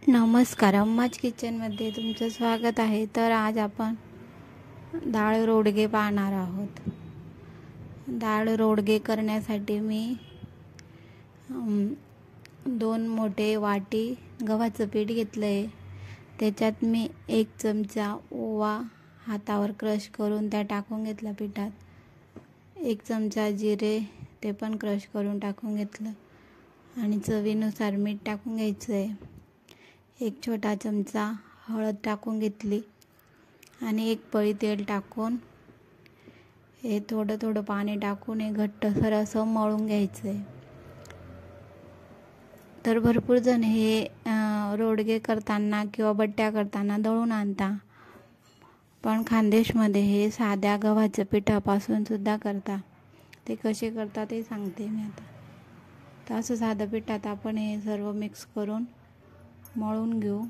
नमस्कार, अम्माज किचनमध्ये तुमचं स्वागत आहे. तर आज आपण डाळ रोडगे पाहणार आहोत. डाळ रोडगे करण्यासाठी मी 2 मोठे वाटी गव्हाचं पीठ घेतलं आहे. त्याच्यात मी 1 चमचा ओवा हातावर क्रश करून त्या टाकून घेतला पिठात. 1 चमचा जिरे ते पण क्रश करून टाकून घेतलं आणि चवीनुसार मीठ टाकून घ्यायचं आहे. 1 छोटा चमचा हळद टाकून घेतली आणि 1 पळी तेल टाकून हे थोडं पाणी टाकून हे घट्टसर असं मळून घ्यायचं आहे. तर भरपूर जण हे रोडगे करताना किंवा बट्ट्या करताना दळून आणता, पण खानदेशमध्ये हे साध्या गव्हाच्या पिठापासून सुद्धा करता. ते कसे करता ते सांगते मी आता. तर असं साधं पिठात आपण हे सर्व मिक्स करून मळून घेऊ.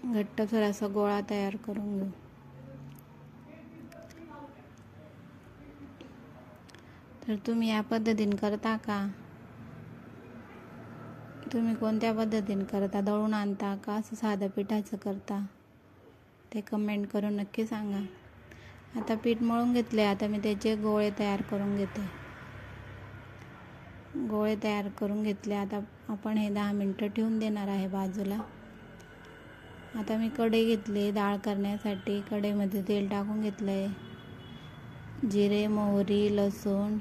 घट्टसर असा गोळा तयार करून घेऊ. तर तुम्ही या पद्धतीने करता का? तुम्ही कोणत्या पद्धतीने करता? दळून आणता का असं साधं पिठाचं करता? ते कमेंट करून नक्की सांगा. आता पीठ मळून घेतले. आता मी त्याचे गोळे तयार करून घेते. गोळे तयार करून घेतले. आता आपण हे 10 मिनटं ठेवून देणार आहे बाजूला. आता मी कढई घेतली डाळ करण्यासाठी. कढईमध्ये तेल टाकून घेतलं आहे. जिरे, मोहरी, लसूण,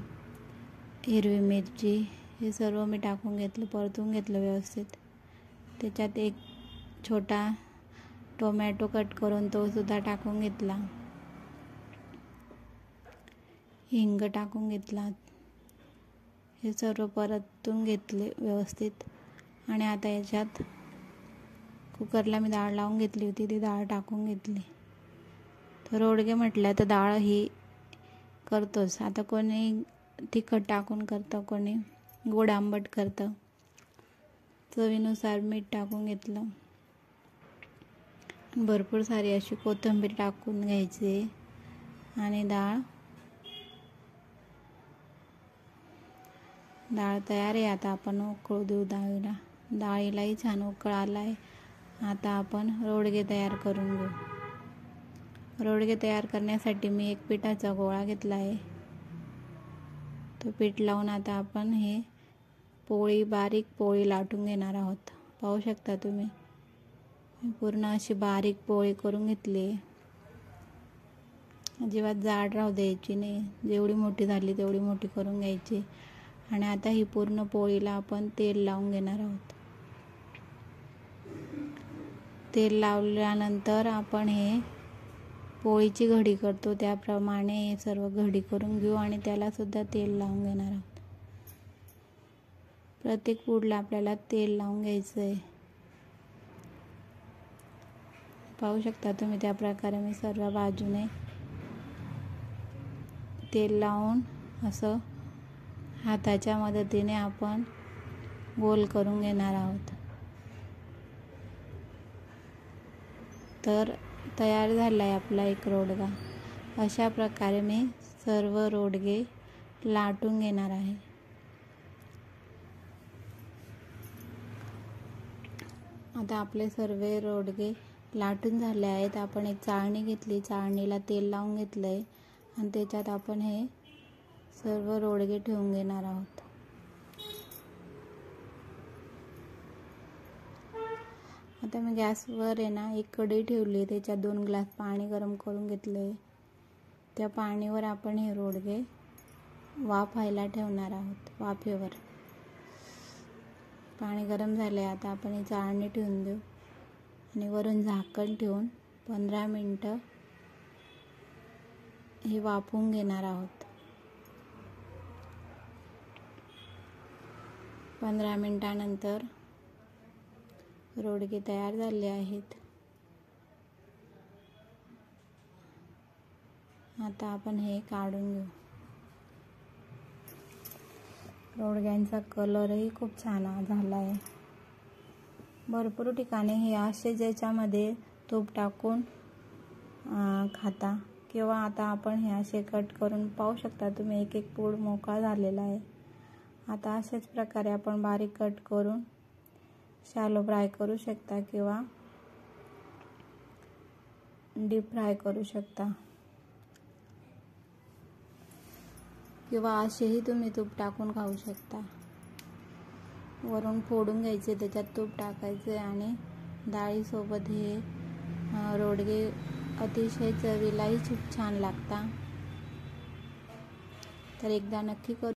हिरवी मिरची हे सर्व मी टाकून घेतलं, परतून घेतलं व्यवस्थित. त्याच्यात 1 छोटा टोमॅटो कट करून तो सुद्धा टाकून घेतला. हिंग टाकून घेतला. हे सर्व परतून घेतले व्यवस्थित. आणि आता याच्यात कुकरला मी डाळ लावून घेतली होती, ती डाळ टाकून घेतली. तर रोडगे म्हटलं तर डाळ ही करतोच. आता कोणी तिखट टाकून करतं, कोणी गोड आंबट करतं. चवीनुसार मीठ टाकून घेतलं. भरपूर सारी अशी कोथिंबीर टाकून घ्यायची आणि डाळ तयार आहे. आता आपण उकळू देऊ डाळीला. डाळीलाही छान उकळ आला आहे. आता आपण रोडगे तयार करून घेऊ. रोडगे तयार करण्यासाठी मी 1 पिठाचा गोळा घेतला आहे. तो पीठ लावून आता आपण हे बारीक पोळी लाटून घेणार आहोत. पाहू शकता तुम्ही, पूर्ण अशी बारीक पोळी करून घेतली. अजिबात जाड राहू द्यायची नाही. जेवढी मोठी झाली तेवढी मोठी करून घ्यायची. आणि आता ही पूर्ण पोळीला आपण तेल लावून घेणार आहोत. तेल लावल्यानंतर आपण हे पोळीची घडी करतो त्याप्रमाणे हे सर्व घडी करून घेऊ आणि त्याला सुद्धा तेल लावून घेणार आहोत. प्रत्येक पुडला आपल्याला तेल लावून घ्यायचं आहे. पाहू शकता तुम्ही, त्या प्रकारे मी सर्व बाजूने तेल लावून असं हाताच्या मदतीने आपण गोल करून घेणार आहोत. तर तयार झाला आहे आपला एक रोडगा. अशा प्रकारे मी सर्व रोडगे लाटून घेणार आहे. आता आपले सर्व रोडगे लाटून झाले आहेत. आपण एक चाळणी घेतली. चाळणीला तेल लावून घेतलं आहे आणि त्याच्यात आपण हे सर्व रोडगे ठेवून घेणार आहोत. आता मी गॅसवर आहे ना 1 कढई ठेवली. त्याच्यात 2 ग्लास पाणी गरम करून घेतले. त्या पाणीवर आपण हे रोडगे वाफायला ठेवणार आहोत. वाफेवर पाणी गरम झाले. आता आपण ही चाळणी ठेवून देऊ आणि वरून झाकण ठेवून 15 मिनटं हे वाफवून घेणार आहोत. 15 मिनिटानंतर रोडगे तयार झाले आहेत. आता आपण हे काढून घेऊ. रोडग्यांचा कलरही खूप छान झाला आहे. भरपूर ठिकाणी हे असे ज्याच्यामध्ये तूप टाकून खाता किंवा आता आपण हे असे कट करून पाहू शकता तुम्ही, 1 पूड मोकळा झालेला आहे. आता अशाच प्रकारे आपण बारीक कट करून शॅलो फ्राय करू शकता किंवा डीप फ्राय करू शकता, किंवा असेही तुम्ही तूप टाकून खाऊ शकता. वरून फोडून घ्यायचे, त्याच्यात तूप टाकायचे आणि डाळीसोबत हे रोडगे अतिशय चवीलाही खूप छान लागतात. तर एकदा नक्की करू.